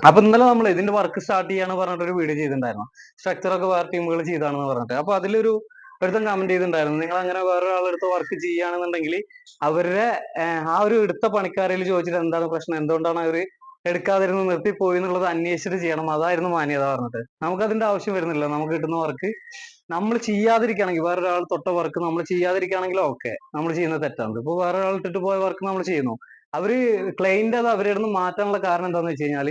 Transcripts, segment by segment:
അപ്പൊ ഇന്നലെ നമ്മൾ ഇതിന്റെ വർക്ക് സ്റ്റാർട്ട് ചെയ്യാന്ന് പറഞ്ഞിട്ട് ഒരു വീഡിയോ ചെയ്തിട്ടുണ്ടായിരുന്നു. സ്ട്രക്ചർ ഒക്കെ വേറെ ടീമുകൾ ചെയ്താണെന്ന് പറഞ്ഞിട്ട്. അപ്പൊ അതിലൊരു ഒരുത്തൻ കമന്റ് ചെയ്തിട്ടുണ്ടായിരുന്നു, നിങ്ങൾ അങ്ങനെ വേറെ ഒരാളെടുത്ത് വർക്ക് ചെയ്യുകയാണെന്നുണ്ടെങ്കിൽ അവരുടെ ആ ഒരു എടുത്ത പണിക്കാരിൽ ചോദിച്ചിട്ട് എന്താണ് പ്രശ്നം, എന്തുകൊണ്ടാണ് അവർ എടുക്കാതിരുന്ന് നിർത്തിപ്പോയി എന്നുള്ളത് അന്വേഷിച്ചിട്ട് ചെയ്യണം, അതായിരുന്നു മാന്യത പറഞ്ഞിട്ട്. നമുക്ക് അതിന്റെ ആവശ്യം വരുന്നില്ല. നമുക്ക് കിട്ടുന്ന വർക്ക് നമ്മൾ ചെയ്യാതിരിക്കുകയാണെങ്കിൽ, വേറൊരാൾ തൊട്ട വർക്ക് നമ്മൾ ചെയ്യാതിരിക്കുകയാണെങ്കിൽ ഓക്കെ, നമ്മൾ ചെയ്യുന്നത് തെറ്റാണ്. ഇപ്പൊ വേറൊരാൾ ഇട്ടിട്ട് പോയ വർക്ക് നമ്മൾ ചെയ്യുന്നു, അവര് ക്ലൈന്റ് അത് അവരുടെ നിന്ന് മാറ്റാനുള്ള കാരണം എന്താണെന്ന് വെച്ച് കഴിഞ്ഞാൽ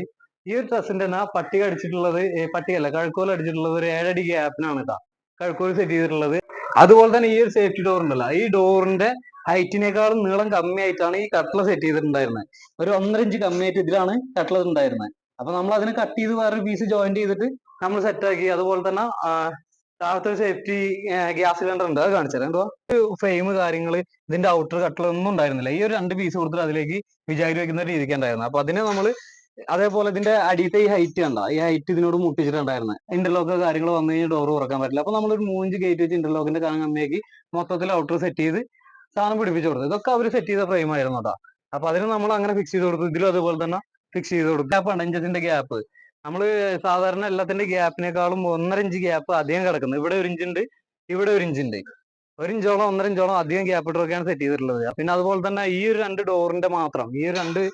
ഈ ഒരു ഡ്രസ്സിന്റെ തന്നെ പട്ടിക അടിച്ചിട്ടുള്ളത്, പട്ടികയല്ല, കഴുക്കോൽ അടിച്ചിട്ടുള്ളത് ഒരു 7 അടി ഗ്യാപ്പിനാണ് കേട്ടോ കഴുക്കോൽ സെറ്റ് ചെയ്തിട്ടുള്ളത്. അതുപോലെ തന്നെ ഈ ഒരു സേഫ്റ്റി ഡോർ ഉണ്ടല്ലോ, ഈ ഡോറിന്റെ ഹൈറ്റിനേക്കാളും നീളം കമ്മിയായിട്ടാണ് ഈ കട്ട്ള സെറ്റ് ചെയ്തിട്ടുണ്ടായിരുന്നത്. ഒരു 1.5 ഇഞ്ച് കമ്മിയായിട്ട് ഇതിലാണ് കട്ട്ള ഉണ്ടായിരുന്നത്. അപ്പൊ നമ്മൾ അതിനെ കട്ട് ചെയ്ത് വേറൊരു പീസ് ജോയിന്റ് ചെയ്തിട്ട് നമ്മൾ സെറ്റാക്കി. അതുപോലെ തന്നെ താഴത്തെ സേഫ്റ്റി ഗ്യാസ് സിലിണ്ടർ ഉണ്ട്, അത് കാണിച്ചു തരാം. ഫ്രെയിം കാര്യങ്ങൾ ഇതിന്റെ ഔട്ടർ കട്ട്ള ഒന്നും ഉണ്ടായിരുന്നില്ല. ഈ ഒരു 2 പീസ് കൊടുത്തിട്ട് അതിലേക്ക് വിചാരി വെക്കുന്ന രീതിക്ക് ഉണ്ടായിരുന്നു. അപ്പൊ അതിനെ നമ്മൾ അതേപോലെ ഇതിന്റെ അടിയത്തെ ഈ ഹൈറ്റ് കണ്ട, ഈ ഹൈറ്റ് ഇതിനോട് മുട്ടിച്ചിട്ടുണ്ടായിരുന്നു. ഇന്റർലോക്ക് കാര്യങ്ങൾ വന്നു കഴിഞ്ഞാൽ ഡോർ തുറക്കാൻ പറ്റില്ല. അപ്പൊ നമ്മളൊരു 3 ഇഞ്ച് ഗേറ്റ് വെച്ച് ഇന്റർലോക്കിന്റെ കാണാൻ കമ്മിയാക്കി മൊത്തത്തിൽ ഔട്ടർ സെറ്റ് ചെയ്ത് സാധനം പിടിപ്പിച്ചു കൊടുത്തു. ഇതൊക്കെ അവർ സെറ്റ് ചെയ്ത ഫ്രെയിം ആയിരുന്നു കേട്ടോ. അപ്പൊ അതിന് നമ്മൾ അങ്ങനെ ഫിക്സ് ചെയ്ത് കൊടുത്തു. ഇതിലും അതുപോലെ തന്നെ ഫിക്സ് ചെയ്ത് കൊടുക്കും. ഗ്യാപ്പ് 5 ഇഞ്ചിന്റെ ഗ്യാപ്പ് നമ്മൾ സാധാരണ എല്ലാത്തിന്റെ ഗ്യാപ്പിനേക്കാളും 1.5 ഇഞ്ച് ഗ്യാപ്പ് അധികം കിടക്കുന്നത്. ഇവിടെ 1 ഇഞ്ച് ഉണ്ട്, ഇവിടെ 1 ഇഞ്ച് ഉണ്ട്. 1 ഇഞ്ചോളം 1.5 ഇഞ്ചോളം അധികം ഗ്യാപ്പ് ഇട്ടൊക്കെയാണ് സെറ്റ് ചെയ്തിട്ടുള്ളത്. പിന്നെ അതുപോലെ തന്നെ ഈ ഒരു 2 ഡോറിന്റെ മാത്രം, ഈ ഒരു 2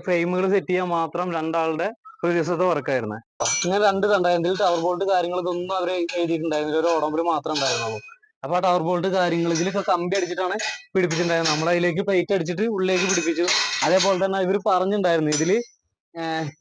ഫ്രെയിമുകൾ സെറ്റ് ചെയ്യാൻ മാത്രം രണ്ടാളുടെ ഒരു ദിവസത്തെ വർക്കായിരുന്നു. ഇങ്ങനെ 2 കണ്ടായിരുന്നു. ഇതിൽ ടവർ ബോൾട്ട് കാര്യങ്ങൾ ഇതൊന്നും അവർ എഴുതിയിട്ടുണ്ടായിരുന്നില്ല, ഒരു ഓടമ്പിൽ മാത്രം ഉണ്ടായിരുന്നുള്ളൂ. അപ്പൊ ആ ടവർ ബോൾട്ട് കാര്യങ്ങൾ ഇതിലൊക്കെ കമ്പി അടിച്ചിട്ടാണ് പിടിപ്പിച്ചിട്ടുണ്ടായിരുന്നത്. നമ്മൾ അതിലേക്ക് പ്ലേറ്റ് അടിച്ചിട്ട് ഉള്ളിലേക്ക് പിടിപ്പിച്ചു. അതേപോലെ തന്നെ ഇവർ പറഞ്ഞിട്ടുണ്ടായിരുന്നു ഇതില്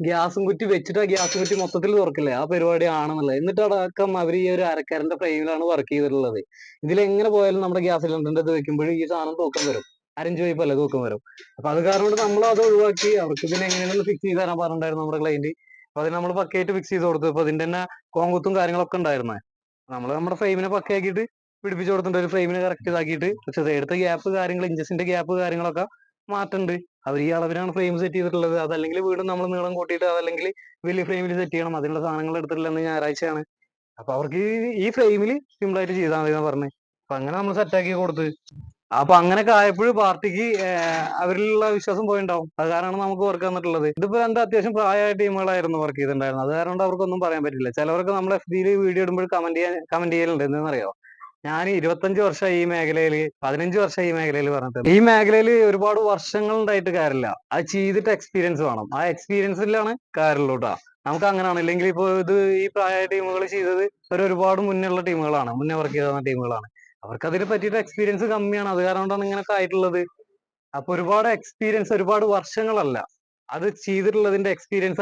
ഗ്യാസും കുറ്റി വെച്ചിട്ട് ആ ഗ്യാസ് കുറ്റി മൊത്തത്തിൽ തുറക്കില്ലേ, ആ പരിപാടി ആണെന്നുള്ളത്. എന്നിട്ട് അടക്കം അവർ ഈ ഒരു അരക്കരന്റെ ഫ്രെയിമിലാണ് വർക്ക് ചെയ്തിട്ടുള്ളത്. ഇതിൽ എങ്ങനെ പോയാലും നമ്മുടെ ഗ്യാസ് സിലിണ്ടറിന്റെ ഇത് വെക്കുമ്പോൾ ഈ സാധനം തൂക്കം വരും, 1.5 ഇഞ്ച് വൈപ്പല്ലേ തൂക്കം വരും. അപ്പൊ അത് കാരണം കൊണ്ട് നമ്മൾ അത് ഒഴിവാക്കി. അവർക്ക് ഇതിനെ എങ്ങനെയാണ് ഫിക്സ് ചെയ്ത് തരാൻ പറഞ്ഞിട്ടുണ്ടായിരുന്നു നമ്മുടെ ക്ലയന്റ്. അപ്പൊ അതിന് നമ്മൾ പക്കയായിട്ട് ഫിക്സ് ചെയ്ത് കൊടുത്തു. അപ്പൊ ഇതിന്റെ തന്നെ കോങ്കുത്തും കാര്യങ്ങളൊക്കെ ഉണ്ടായിരുന്നേ. നമ്മൾ നമ്മുടെ ഫ്രെയിമിനെ പക്കയാക്കിയിട്ട് പിടിപ്പിച്ചു കൊടുത്തിട്ടുണ്ട്. ഒരു ഫ്രെയിമിനെ കറക്റ്റ് ഇതാക്കിയിട്ട്. പക്ഷെ എടുത്ത ഗ്യാപ്പ് കാര്യങ്ങൾ, ഇഞ്ചസിന്റെ ഗ്യാപ്പ് കാര്യങ്ങളൊക്കെ മാറ്റുന്നുണ്ട്. അവർ ഈ അളവിനാണ് ഫ്രെയിം സെറ്റ് ചെയ്തിട്ടുള്ളത്. അതല്ലെങ്കിൽ വീണ്ടും നമ്മൾ നീളം കൂട്ടിയിട്ട് അതല്ലെങ്കിൽ വലിയ ഫ്രെയിമിൽ സെറ്റ് ചെയ്യണം. അതിനുള്ള സാധനങ്ങൾ എടുത്തിട്ടില്ല. എന്ന് ഞായറാഴ്ചയാണ്. അപ്പൊ അവർക്ക് ഈ ഫ്രെയിമിൽ സിമ്പിൾ ആയിട്ട് ചെയ്താൽ മതി എന്ന് പറഞ്ഞ് അപ്പൊ അങ്ങനെ നമ്മൾ സെറ്റാക്കി കൊടുത്ത്. അപ്പൊ അങ്ങനെയൊക്കെ ആയപ്പോഴും പാർട്ടിക്ക് അവരിലുള്ള വിശ്വാസം പോയിണ്ടാവും. അത് കാരണമാണ് നമുക്ക് വർക്ക് തന്നിട്ടുള്ളത്. ഇതിപ്പോ രണ്ട് അത്യാവശ്യം പ്രായമായ ടീമുകളായിരുന്നു വർക്ക് ചെയ്തിട്ടുണ്ടായിരുന്നത്. അത് കാരണം അവർക്കൊന്നും പറയാൻ പറ്റില്ല. ചിലവർക്ക് നമ്മൾ FB വീഡിയോ ഇടുമ്പോൾ കമന്റ് ചെയ്യലുണ്ട്. എന്തെന്നറിയോ, ഞാൻ 25 വർഷമായി ഈ മേഖലയിൽ, 15 വർഷമായി ഈ മേഖലയിൽ പറഞ്ഞിട്ട്. ഈ മേഖലയിൽ ഒരുപാട് വർഷങ്ങൾ ഉണ്ടായിട്ട് കാര്യമില്ല, അത് ചെയ്തിട്ട് എക്സ്പീരിയൻസ് വേണം. ആ എക്സ്പീരിയൻസിലാണ് കാര്യമുള്ളൂ കേട്ടോ. നമുക്ക് അങ്ങനെയാണ്. ഇല്ലെങ്കിൽ ഇപ്പൊ ഇത് ഈ പ്രായമായ ടീമുകൾ ചെയ്തത് ഒരുപാട് മുന്നേ ഉള്ള ടീമുകളാണ്, മുന്നേ വർക്ക് ചെയ്ത ടീമുകളാണ്. അവർക്ക് അതിനെ പറ്റിയിട്ട് എക്സ്പീരിയൻസ് കമ്മിയാണ്. അത് കാരണം കൊണ്ടാണ് ഇങ്ങനെയൊക്കെ ആയിട്ടുള്ളത്. അപ്പൊ ഒരുപാട് എക്സ്പീരിയൻസ്, ഒരുപാട് വർഷങ്ങളല്ല, അത് ചെയ്തിട്ടുള്ളതിന്റെ എക്സ്പീരിയൻസ് ആണ്